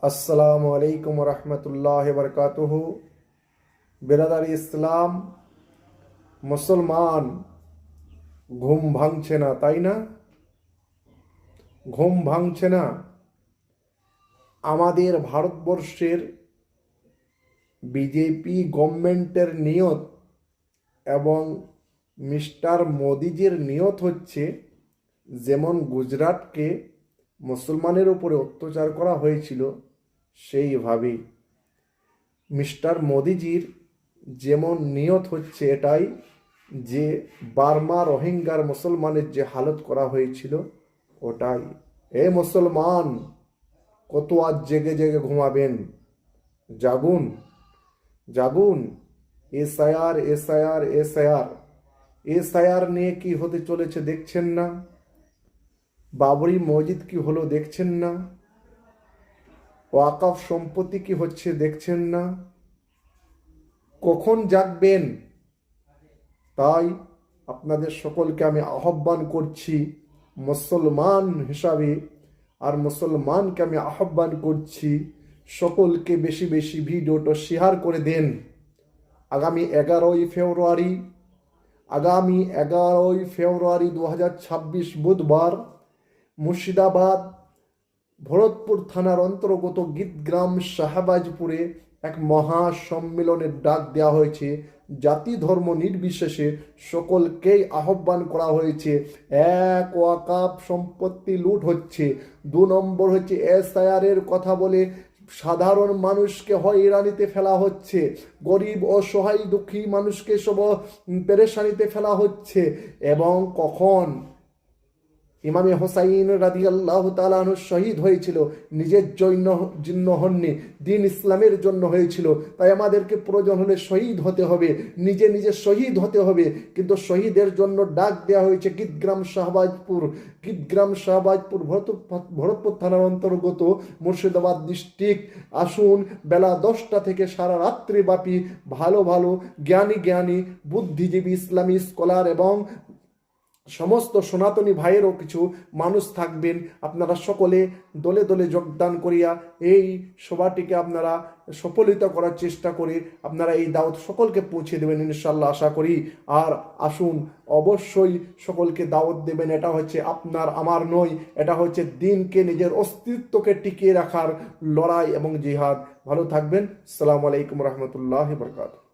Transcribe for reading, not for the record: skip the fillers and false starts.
আসসালামু আলাইকুম রহমতুল্লাহ বরকাতুহ। বেরাদার ইসলাম, মুসলমান ঘুম ভাঙছে না, তাই না? ঘুম ভাঙছে না। আমাদের ভারতবর্ষের বিজেপি গভর্নমেন্টের নিয়ত এবং মিস্টার মোদিজির নিয়ত হচ্ছে, যেমন গুজরাটকে মুসলমানের উপরে অত্যাচার করা হয়েছিল, সেইভাবেই মিস্টার মোদিজির যেমন নিয়ত হচ্ছে এটাই, যে বার্মা রোহিঙ্গার মুসলমানের যে হালত করা হয়েছিল ওটাই। এ মুসলমান, কত আজ জেগে জেগে ঘুমাবেন? Jagun, Jagun. SIR, SIR, SIR, SIR নিয়ে কি হতে চলেছে দেখছেন না? বাবরি মসজিদ কি হলো দেখছেন না? ওয়াকফ সম্পত্তি কি হচ্ছে দেখছেন না? কখন জাগবেন? তাই আপনাদের সকলকে আমি আহ্বান করছি মুসলমান হিসাবে, আর মুসলমানকে আমি আহ্বান করছি সকলকে বেশি বেশি ভিডিওটা শেয়ার করে দেন। আগামী 11ই ফেব্রুয়ারি 2026 বুধবার মুর্শিদাবাদ ভরতপুর থানার অন্তর্গত গীতগ্রাম শাহবাজপুরে এক মহা সম্মেলনের ডাক দেওয়া হয়েছে। জাতি ধর্ম নির্বিশেষে সকলকেই আহ্বান করা হয়েছে। এক, ওয়াকফ সম্পত্তি লুট হচ্ছে। 2 নম্বর হচ্ছে এসআইআর এর কথা বলে সাধারণ মানুষকে হয়রানিতে ফেলা হচ্ছে, গরিব অসহায় দুঃখী মানুষকে সব পেরেশানিতে ফেলা হচ্ছে। এবং কখন ইমামে হোসাইন রাদিয়াল্লাহু তাআলা আনহু শহীদ হয়েছিল, নিজের জন্য হননি, দিন ইসলামের জন্য হয়েছিল। তাই আমাদেরকে প্রয়োজন হলে শহীদ হতে হবে, নিজে নিজে শহীদ হতে হবে। কিন্তু শহীদের জন্য ডাক দেওয়া হয়েছে গীতগ্রাম শাহবাজপুর ভরতপুর থানার অন্তর্গত মুর্শিদাবাদ ডিস্ট্রিক্ট। আসুন, বেলা 10টা থেকে সারা রাত্রি ব্যাপী ভালো ভালো জ্ঞানী বুদ্ধিজীবী ইসলামী স্কলার এবং সমস্ত সনাতনী ভাইয়েরও কিছু মানুষ থাকবেন। আপনারা সকলে দলে দলে যোগদান করিয়া এই সভাটিকে আপনারা সফলিত করার চেষ্টা করে আপনারা এই দাওয়াত সকলকে পৌঁছে দেবেন ইনশাল্লাহ, আশা করি। আর আসুন, অবশ্যই সকলকে দাওয়াত দেবেন। এটা হচ্ছে আপনার আমার নয়, এটা হচ্ছে দিনকে, নিজের অস্তিত্বকে টিকিয়ে রাখার লড়াই এবং জিহাদ। ভালো থাকবেন। আসসালামু আলাইকুম রহমতুল্লাহ বরকাতুহু।